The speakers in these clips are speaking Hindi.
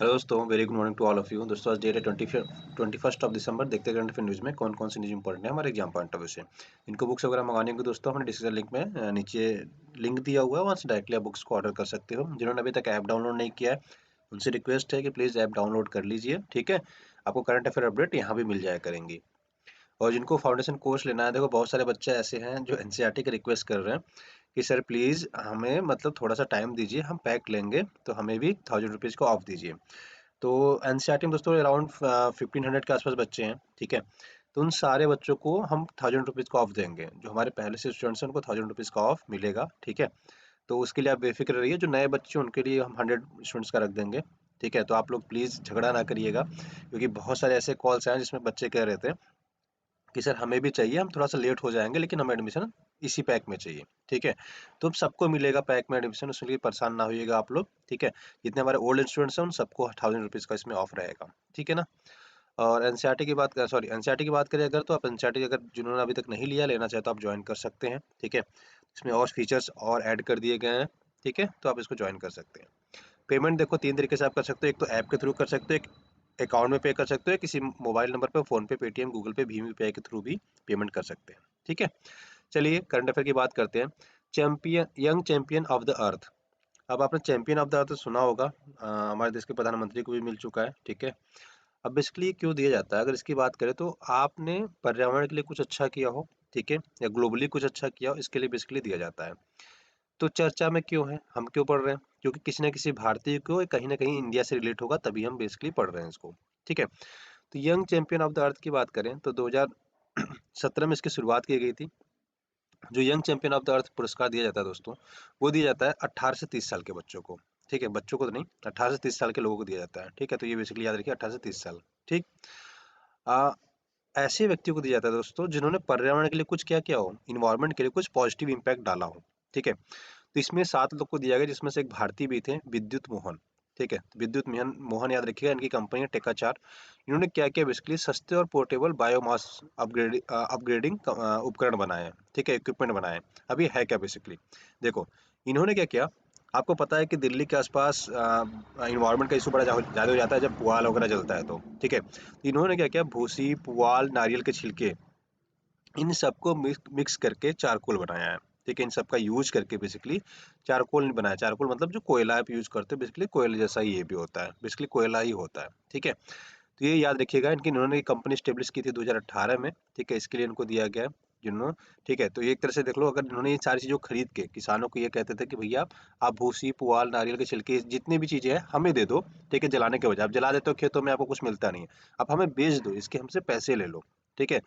हेलो दोस्तों, very good morning to all of you. दोस्तों आज डेट है 21 दिसंबर। देखते हैं करंट अफेयर न्यूज़ में कौन कौन सी न्यूज़ इंपॉर्टेंट है हमारे एग्जाम पॉइंट ऑफ व्यू से। इनको बुक्स वगैरह मंगाने होंगे दोस्तों, हमने डिस्क्रिप्शन लिंक में नीचे लिंक दिया हुआ है, वहाँ से डायरेक्टली आप बुक्स को ऑर्डर कर सकते हो। जिन्होंने अभी तक ऐप डाउनलोड नहीं किया है उनसे रिक्वेस्ट है कि प्लीज़ ऐप डाउनलोड कर लीजिए, ठीक है। आपको करंट अफेयर अपडेट यहाँ भी मिल जाया करेंगी। और जिनको फाउंडेशन कोर्स लेना है, देखो बहुत सारे बच्चे ऐसे हैं जो एनसीईआरटी की रिक्वेस्ट कर रहे हैं कि सर प्लीज़ हमें मतलब थोड़ा सा टाइम दीजिए, हम पैक लेंगे तो हमें भी 1000 रुपीज़ का ऑफ दीजिए। तो एनसीईआरटी में दोस्तों अराउंड 1500 के आसपास बच्चे हैं, ठीक है। तो उन सारे बच्चों को हम 1000 रुपीज़ का ऑफ देंगे। जो हमारे पहले से स्टूडेंट्स हैं उनको 1000 रुपीज़ का ऑफ मिलेगा, ठीक है। तो उसके लिए आप बेफिक्र रहिए। जो नए बच्चे हैं उनके लिए हम 100 स्टूडेंट्स का रख देंगे, ठीक है। तो आप लोग प्लीज़ झगड़ा ना करिएगा, क्योंकि बहुत सारे ऐसे कॉल्स आए हैं जिसमें बच्चे कह रहे थे कि सर हमें भी चाहिए, हम थोड़ा सा लेट हो जाएंगे लेकिन हमें एडमिशन इसी पैक में चाहिए, ठीक है। तो सबको मिलेगा पैक में एडमिशन, उसके लिए परेशान ना होइएगा आप लोग, ठीक है। जितने हमारे ओल्ड स्टूडेंट्स हैं उन सबको 1000 रुपीज़ का इसमें ऑफ रहेगा, ठीक है ना। और एनसीईआरटी की बात सॉरी एनसीईआरटी की बात करें अगर, तो आप एनसीईआरटी अगर जिन्होंने अभी तक नहीं लिया, लेना चाहे तो आप ज्वाइन कर सकते हैं, ठीक है। इसमें और फीचर्स और ऐड कर दिए गए हैं, ठीक है। तो आप इसको ज्वाइन कर सकते हैं। पेमेंट देखो 3 तरीके से आप कर सकते हो। एक तो ऐप के थ्रू कर सकते हो, एक अकाउंट में पे कर सकते हो, किसी मोबाइल नंबर पे फ़ोन पे, पेटीएम, गूगल पे, भीम यूपीआई के थ्रू भी पेमेंट कर सकते हैं, ठीक है। चलिए करंट अफेयर की बात करते हैं। Young champion of the earth. अब आपने चैंपियन ऑफ द अर्थ सुना होगा, हमारे देश के प्रधानमंत्री को भी मिल चुका है, ठीक है। अब बेसिकली क्यों दिया जाता है, अगर इसकी बात करें तो आपने पर्यावरण के लिए कुछ अच्छा किया हो, ठीक है, या ग्लोबली कुछ अच्छा किया हो, इसके लिए बेसिकली दिया जाता है। तो चर्चा में क्यों है, हम क्यों पढ़ रहे हैं, क्योंकि किसी न किसी भारतीय को कहीं ना कहीं इंडिया से रिलेट होगा, तभी हम बेसिकली पढ़ रहे हैं इसको, ठीक है। तो young champion of the earth की बात करें तो 2017 में इसकी शुरुआत की गई थी। जो young champion of the earth पुरस्कार दिया जाता है दोस्तों, वो दिया जाता है 18 से 30 साल के बच्चों को, ठीक है। बच्चों को तो नहीं, 18 से 30 साल के लोगों को दिया जाता है, ठीक है। तो ये बेसिकली याद रखिए, 18 से 30 साल, ठीक। आ, ऐसे व्यक्तियों को दिया जाता है दोस्तों जिन्होंने पर्यावरण के लिए कुछ क्या किया हो, इन्वायरमेंट के लिए कुछ पॉजिटिव इम्पैक्ट डाला हो, ठीक है। तो इसमें 7 लोग को दिया गया, जिसमें से एक भारतीय भी थे, विद्युत मोहन, ठीक है। विद्युत मोहन मोहन याद रखिएगा, इनकी कंपनी है टेकाचार। इन्होंने क्या किया, बेसिकली सस्ते और पोर्टेबल बायोमास अपग्रेडिंग उपकरण बनाए हैं, ठीक है, इक्विपमेंट बनाए हैं। अभी है क्या बेसिकली, देखो इन्होंने क्या किया। आपको पता है कि दिल्ली के आसपास इन्वायरमेंट का इशू बड़ा ज़्यादा हो जाता है जब पुआल वगैरह जलता है, तो ठीक है। तो इन्होंने क्या किया, भूसी, पुआल, नारियल के छिलके, इन सबको मिक्स करके चारकोल बनाया है, ठीक है। इन सब का यूज करके बेसिकली चारकोल बनाया। चारकोल मतलब जो कोयला आप यूज करते हो, बेसिकली कोयले जैसा ही ये भी होता है, बेसिकली कोयला ही होता है, ठीक है। तो ये याद रखिएगा, इनकी इन्होंने कंपनी स्टेब्लिश की थी 2018 में, ठीक है। इसके लिए इनको दिया गया है जिन्होंने, ठीक है। तो एक तरह से देख लो, अगर इन्होंने ये सारी चीज़ों को खरीद के किसानों को ये कहते थे कि भैया आप भूसी, पुआल, नारियल के छिलके, जितनी भी चीज़ें हैं हमें दे दो, ठीक है, जलाने के बजाय। आप जला देते हो खेतों में, आपको कुछ मिलता नहीं है, आप हमें बेच दो, इसके हमसे पैसे ले लो, ठीक है।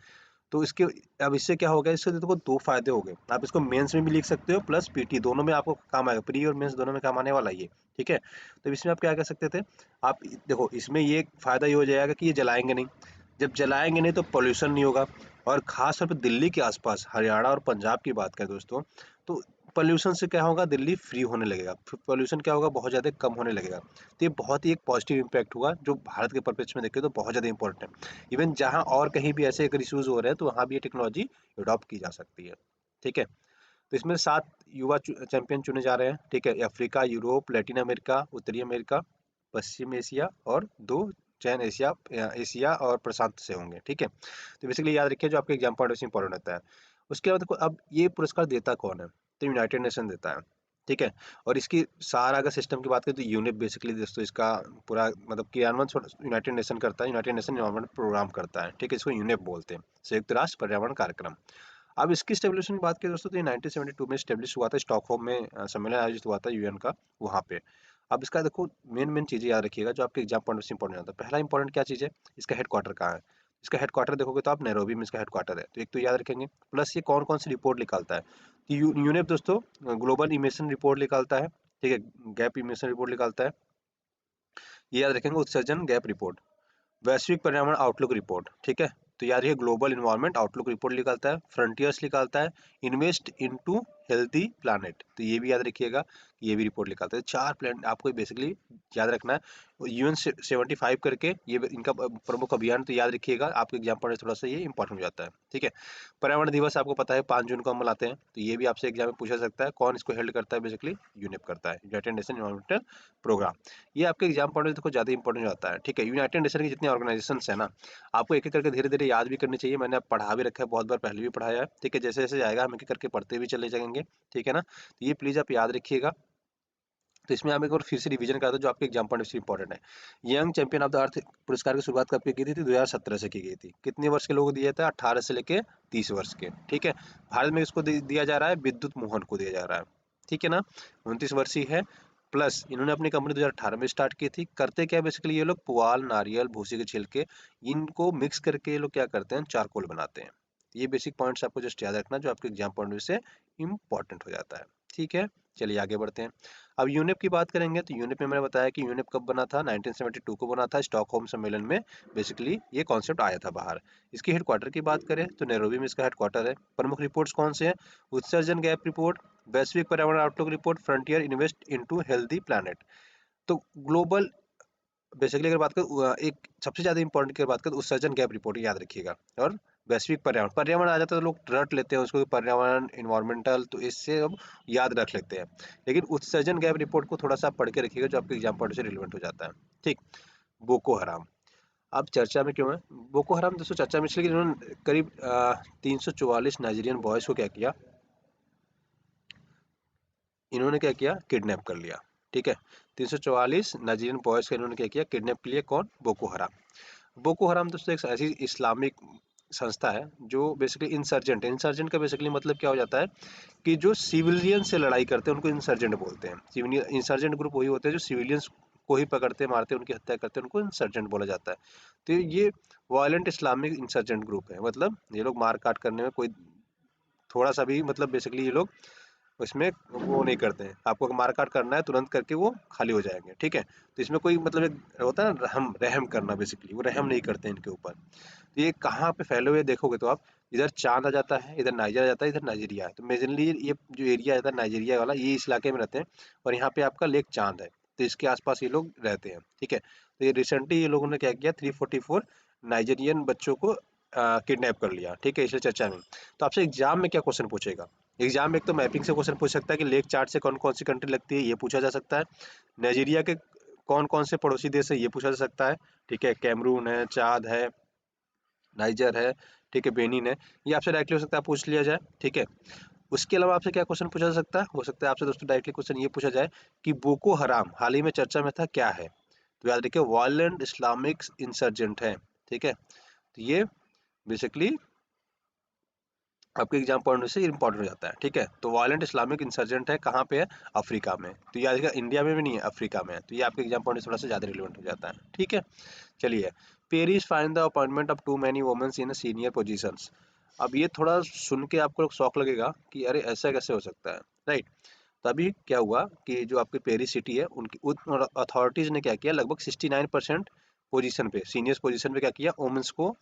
तो इसके अब इससे क्या हो गया, इससे देखो दो फायदे हो गए। आप इसको मेंस में भी लिख सकते हो, प्लस पीटी दोनों में आपको काम आएगा, प्री और मेंस दोनों में काम आने वाला है ये, ठीक है। तो इसमें आप क्या कर सकते थे, आप देखो इसमें ये फायदा ये हो जाएगा कि ये जलाएंगे नहीं। जब जलाएंगे नहीं तो पोल्यूशन नहीं होगा। और खास तौर पर दिल्ली के आसपास हरियाणा और पंजाब की बात करें दोस्तों, तो पोल्यूशन से क्या होगा, दिल्ली फ्री होने लगेगा, पोल्यूशन क्या होगा, बहुत ज़्यादा कम होने लगेगा। तो ये बहुत ही एक पॉजिटिव इम्पैक्ट हुआ, जो भारत के परिप्रेक्ष्य में देखें तो बहुत ज़्यादा इंपॉर्टेंट है। इवन जहाँ और कहीं भी ऐसे अगर इश्यूज हो रहे हैं तो वहाँ भी ये टेक्नोलॉजी अडॉप्ट की जा सकती है, ठीक है। तो इसमें 7 युवा चैंपियन चुने जा रहे हैं, ठीक है। अफ्रीका, यूरोप, लैटिन अमेरिका, उत्तरी अमेरिका, पश्चिम एशिया और 2 चैन एशिया, एशिया और प्रशांत से होंगे, ठीक है। तो बेसिकली याद रखिए, जो आपके एग्जाम पॉइंट से इंपॉर्टेंट रहता है। उसके बाद देखो, अब ये पुरस्कार देता कौन है, तो यूनाइटेड नेशन देता है, ठीक है। और इसकी सारा अगर सिस्टम की बात करें तो यूनिप बेसिकली दोस्तों इसका पूरा मतलब क्रियान्वयन यूनाइटेड नेशन करता है। यूनाइटेड नेशन एनवायरमेंट प्रोग्राम करता है, ठीक है। इसको यूनिप बोलते हैं, संयुक्त राष्ट्र पर्यावरण कार्यक्रम। अब इसकी स्टेब्लिशन की बात करें दोस्तों, तो ये 1972 में स्टेब्लिश हुआ था, स्टॉकहोम में सम्मेलन आयोजित हुआ था यूएन का, वहाँ पे। अब इसका देखो मेन मेन चीज़ें याद रखिएगा जो आपके एग्जाम पॉइंट से इंपॉर्टेंट होता है। पहला इंपॉर्टेंट क्या चीज़ है, इसका हेडक्वार्टर कहाँ है। इसका हेडक्वार्टर देखोगे तो आप नैरोबी में इसका हेडक्वार्टर है, तो एक तो याद रखेंगे। प्लस ये कौन कौन सी रिपोर्ट निकालता है, तो यूनेप दोस्तों ग्लोबल इमिशन रिपोर्ट निकालता है, ठीक है, गैप इमिशन रिपोर्ट निकालता है। ये याद रखेंगे, उत्सर्जन गैप रिपोर्ट, वैश्विक पर्यावरण आउटलुक रिपोर्ट, ठीक है। तो याद रखिए, ग्लोबल इन्वायरमेंट आउटलुक रिपोर्ट निकालता है, फ्रंटियर्स निकालता है, इन्वेस्ट इनटू हेल्दी प्लानट, तो ये भी याद रखिएगा, ये भी रिपोर्ट निकालते हैं। 4 प्लान आपको बेसिकली याद रखना है। UN 75 करके ये इनका प्रमुख अभियान, तो याद रखिएगा, आपके एग्जाम पढ़ने थोड़ा सा ये इंपॉर्टेंट हो जाता है। ठीक है, पर्यावरण दिवस आपको पता है 5 जून को हम मनाते हैं, तो ये भी आपसे एग्जाम में पूछा सकता है। कौन इसको हेल्ड करता है? बेसिकली यूनेप करता है, यूनाइटेड नेशन एनवायरमेंटल प्रोग्राम। ये आपके एग्जाम पढ़ने से ज़्यादा इंपॉर्टेंट हो जाता है। ठीक है, यूनाइटेड नेशन की जितनी ऑर्गेनाइजेशन है ना, आपको एक एक करके धीरे धीरे याद भी करनी चाहिए। मैंने अब पढ़ा भी रखा है, बहुत बार पहले भी पढ़ाया है। ठीक है, जैसे जैसे जाएगा हम एक एक करके पढ़ते भी चले जाएंगे। ठीक है ना, तो ये प्लीज़ आप याद रखिएगा। तो इसमें आप एक बार फिर से रिवीजन करा दो जो आपके एग्जाम पॉइंट से इंपॉर्टेंट है। Young champion of the earth पुरस्कार की शुरुआत कब की गई थी? 2017 से की गई थी। कितने वर्ष के लोग दिए थे? 18 से लेके 30 वर्ष के। ठीक है, भारत में इसको दिया जा रहा है, विद्युत मोहन को दिया जा रहा है। ठीक है ना, 29 वर्षीय है, प्लस इन्होंने अपनी कंपनी 2018 में स्टार्ट की थी। करते क्या बेसिकली ये लोग? पुआल, नारियल, भूसी के छिलके, इनको मिक्स करके ये लोग क्या करते हैं? चारकोल बनाते हैं। ये बेसिक पॉइंट्स आपको जस्ट याद रखना जो आपके एग्जाम पॉइंट से इम्पॉर्टेंट हो जाता है। ठीक है, चलिए आगे बढ़ते हैं। अब यूनेप की बात करेंगे तो यूनेप में मैंने बताया कि यूनेप कब बना था? 1972 को बना था, स्टॉकहोम सम्मेलन में बेसिकली ये कॉन्सेप्ट आया था बाहर। इसकी हेडक्वार्टर की बात करें तो नैरोबी में इसका हेडक्वार्टर है। प्रमुख रिपोर्ट्स कौन से हैं? उत्सर्जन गैप रिपोर्ट, वैश्विक पर्यावरण outlook report, frontier invest into healthy planet. तो ग्लोबल बेसिकली अगर बात करें, एक सबसे ज्यादा इंपॉर्टेंट की बात करें तो उत्सर्जन गैप रिपोर्ट याद रखिएगा। और वैश्विक पर्यावरण, पर्यावरण आ जाता है तो लोग रट लेते हैं उसको, पर्यावरण इन्वायरमेंटल, तो इससे अब याद रख लेते हैं। लेकिन उत्सर्जन गैप रिपोर्ट को थोड़ा सा पढ़ के रखिएगा जो आपके एग्जाम पॉइंट से रिलेवेंट हो जाता है। ठीक, बोको हराम अब चर्चा में क्यों है? बोको हराम दोस्तों चर्चा में इसलिए कि इन्होंने करीब 344 नाइजीरियन बॉयज को क्या किया? इन्होंने क्या किया? किडनैप कर लिया। ठीक है, 344 नाइजीरियन बॉयज का इन्होंने क्या किया? किडनैप के लिए। कौन? बोको हराम। बोको हराम दोस्तों एक ऐसी इस्लामिक संस्था है जो बेसिकली इंसर्जेंट है। इंसर्जेंट का बेसिकली मतलब क्या हो जाता है कि जो सिविलियन से लड़ाई करते हैं उनको इंसर्जेंट बोलते हैं। इंसर्जेंट ग्रुप वही होते हैं जो सिविलियंस को ही पकड़ते मारते उनकी हत्या करते हैं, उनको इंसर्जेंट बोला जाता है। तो ये वायलेंट इस्लामिक इंसर्जेंट ग्रुप है, मतलब ये लोग मार काट करने में कोई थोड़ा सा भी, मतलब बेसिकली ये लोग उसमें वो नहीं करते हैं। आपको मारकाट करना है तुरंत करके वो खाली हो जाएंगे। ठीक है, तो इसमें कोई मतलब एक होता है ना रहम रहम करना, बेसिकली वो रहम नहीं करते इनके ऊपर। तो ये कहाँ पे फैले हुए देखोगे तो आप, इधर चांद आ जाता है, इधर नाइजर आ जाता है, इधर नाइजीरिया है। तो मेजरली ये जो एरिया आता है नाइजीरिया वाला, ये इस इलाके में रहते हैं। और यहाँ पे आपका लेक चांद है, तो इसके आसपास ये लोग रहते हैं। ठीक है, तो ये रिसेंटली ये लोगों ने क्या किया, 344 नाइजीरियन बच्चों को किडनैप कर लिया। ठीक है, इसलिए चर्चा में। तो आपसे एग्जाम में क्या क्वेश्चन पूछेगा? एग्जाम में एक तो मैपिंग से क्वेश्चन पूछ सकता है कि लेक चार्ट से कौन कौन सी कंट्री लगती है, ये पूछा जा सकता है। नाइजीरिया के कौन कौन से पड़ोसी देश है, ये पूछा जा सकता है। ठीक है, कैमरून है, चाद है, नाइजर है, ठीक है, बेनिन है। ये आपसे डायरेक्टली हो सकता है पूछ लिया जाए। ठीक है, उसके अलावा आपसे क्या क्वेश्चन पूछा जा सकता है? हो सकता है आपसे दोस्तों डायरेक्टली क्वेश्चन ये पूछा जाए कि बोको हराम हाल ही में चर्चा में था, क्या है? तो याद रखिए वायलेंट इस्लामिक इंसर्जेंट है। ठीक है, तो ये बेसिकली आपके एग्जाम पॉइंट से इंपॉर्टेंट हो जाता है। ठीक है, तो वायलेंट इस्लामिक इंसर्जेंट है, कहाँ पे है? अफ्रीका में। तो याद रखिएगा इंडिया में भी नहीं है, अफ्रीका में है। तो ये आपके एग्जाम पॉइंट से थोड़ा सा ज्यादा रिलेवेंट हो जाता है। ठीक है, चलिए। Paris find the appointment of too many womens in senior positions. अब ये थोड़ा सुन के आपको शौक लगेगा कि अरे ऐसा कैसे हो सकता है, राइट? तभी क्या हुआ कि जो आपकी पेरिस सिटी है उनकी अथॉरिटीज ने क्या किया, लगभग 69% पोजीशन पे, सीनियर पोजीशन पे क्या किया, वुमेन्स को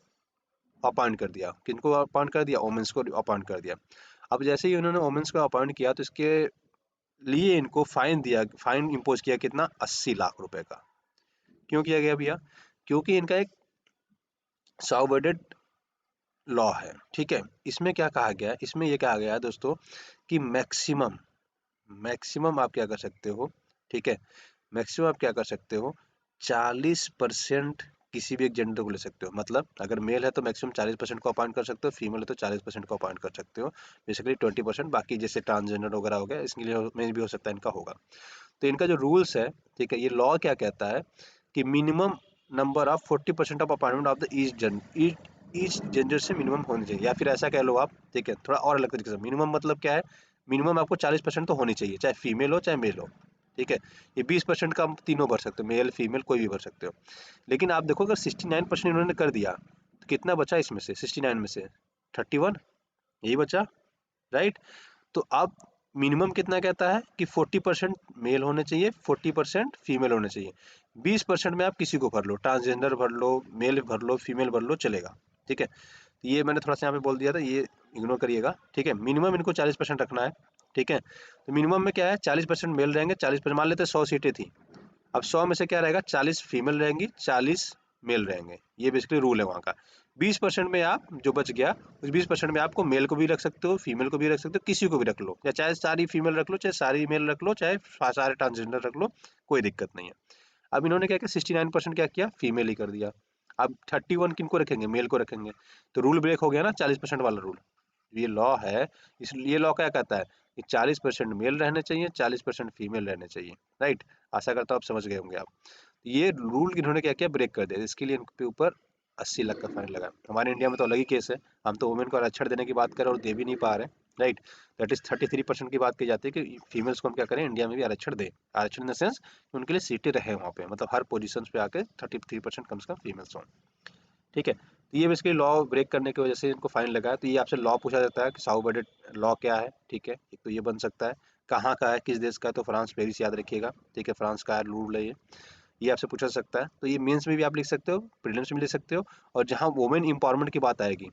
अपॉइंट कर दिया। किनको अपॉइंट कर दिया? वुमेन्स को अपॉइंट कर दिया। अब जैसे ही उन्होंने वुमेन्स को अपॉइंट किया तो इसके लिए इनको फाइन दिया, फाइन इम्पोज किया कितना? 80 लाख रुपए का। क्यों किया गया भैया? क्योंकि इनका एक सॉवर्डेड लॉ है। ठीक है, इसमें क्या कहा गया है? इसमें ये कहा गया है दोस्तों कि मैक्सिमम मैक्सिमम आप क्या कर सकते हो? ठीक है, मैक्सिमम आप क्या कर सकते हो? 40% किसी भी एक जेंडर को ले सकते हो। मतलब अगर मेल है तो मैक्सिमम 40% को अपॉइंट कर सकते हो, फीमेल है तो 40% को अपॉइंट कर सकते हो। बेसिकली 20%, बाकी जैसे ट्रांसजेंडर वगैरह हो गया इसके लिए में भी हो सकता है, इनका होगा। तो इनका जो रूल्स है, ठीक है, ये लॉ क्या कहता है कि minimum number of 40% of appointment of the each gender से मिनिमम होनी चाहिए। या फिर ऐसा कह लो आप, ठीक है, थोड़ा और अलग तरीके से मिनिमम मतलब क्या है? मिनिमम आपको 40% तो होनी चाहिए, चाहे फीमेल हो चाहे मेल हो। ठीक है, ये 20% का हम तीनों भर सकते हो, मेल फीमेल कोई भी भर सकते हो। लेकिन आप देखो अगर 69% इन्होंने कर दिया तो कितना बचा इसमें से? 69 में से 31 यही बचा, राइट? तो आप मिनिमम कितना कहता है कि 40% मेल होने चाहिए, 40% फीमेल होने चाहिए। 20% में आप किसी को भर लो, ट्रांसजेंडर भर लो, मेल भर लो, फीमेल भर लो, चलेगा। ठीक है, ये मैंने थोड़ा सा यहाँ पे बोल दिया था, ये इग्नोर करिएगा। ठीक है, मिनिमम इनको 40% रखना है। ठीक है। तो मिनिमम में क्या है, 40% मेल रहेंगे, 40%, मान लेते हैं 100 सीटें थी, अब 100 में से क्या रहेगा, 40 फीमेल रहेंगी, 40 मेल रहेंगे, ये बेसिकली रूल है वहाँ का। 20% में आप जो बच गया, उस 20% में आपको मेल को भी रख सकते हो, फीमेल को भी रख सकते हो, किसी को भी रख लो, या चाहे सारी फीमेल रख लो, चाहे सारी मेल रख लो, चाहे सारे ट्रांसजेंडर रख लो, कोई दिक्कत नहीं है। अब इन्होंने क्या किया, 69% क्या किया, फीमेल ही कर दिया। अब 31 किनको रखेंगे, मेल को रखेंगे। तो रूल ब्रेक हो गया ना, 40% वाला रूल। ये लॉ है, इसलिए लॉ क्या कहता है कि 40% मेल रहने चाहिए, 40% फीमेल रहने चाहिए, राइट। आशा करता हूँ आप समझ गए होंगे आप। ये रूल इन्होंने क्या किया, ब्रेक कर दिया, इसके लिए इनके ऊपर 80 लाख का फाइन लगा। हमारे इंडिया में तो अलग ही केस है, हम तो वुमेन को आरक्षण देने की बात कर रहे हैं और दे भी नहीं पा रहे, राइट। दैट इज 33% की बात की जाती है कि फीमेल्स को हम क्या करें, इंडिया में भी आरक्षण दें। आरक्षण इन द सेंस उनके लिए सीटें रहे वहाँ पे, मतलब हर पोजीशन पे आके 33% कम से कम फीमेल्स हों, ठीक है। तो ये बेसिकली लॉ ब्रेक करने की वजह से इनको फाइन लगा है। तो ये आपसे लॉ पूछा जाता है कि साउ बजट लॉ क्या है, ठीक है। एक तो ये बन सकता है, कहाँ का है, किस देश का है, तो फ्रांस पेरिस याद रखिएगा, ठीक है, फ्रांस का है रूल है ये आपसे पूछा जा सकता है। तो ये मेंस में भी आप लिख सकते हो, प्रीलिम्स में लिख सकते हो, और जहाँ वुमेन इंपावरमेंट की बात आएगी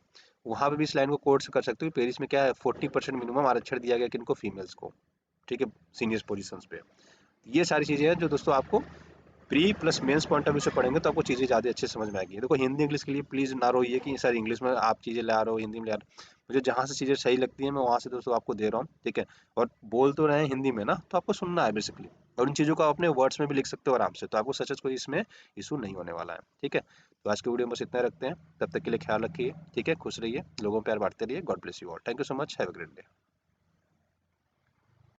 वहाँ पे भी इस लाइन को कोट कर सकते हो। पेरिस में क्या है, 40% मिनिमम आरक्षण दिया गया किनको, फीमेल्स को, ठीक है, सीनियर पोजीशंस पे। ये सारी चीज़ें हैं जो दोस्तों आपको pre plus mains point of view से पढ़ेंगे तो आपको चीज़ें ज़्यादा अच्छे से समझ में आएगी। देखो हिंदी इंग्लिश के लिए प्लीज़ ना रोइए कि सर इंग्लिश में आप चीज़ें ला रहे हो, हिंदी में ला रहे हो। मुझे जहाँ से चीज़ें सही लगती हैं मैं वहाँ से दोस्तों आपको दे रहा हूँ, ठीक है। और बोल तो रहे हैं हिंदी में ना, तो आपको सुनना है बेसिकली, और उन चीज़ों को आप अपने वर्ड्स में भी लिख सकते हो आराम से, तो आपको सच कोई इसमें इशू नहीं होने वाला है, ठीक है। तो आज के वीडियो में बस इतना रखते हैं, तब तक के लिए ख्याल रखिए, ठीक है, खुश रहिए, लोगों में प्यार बांटते रहिए। God bless you all, thank you so much, have a great day.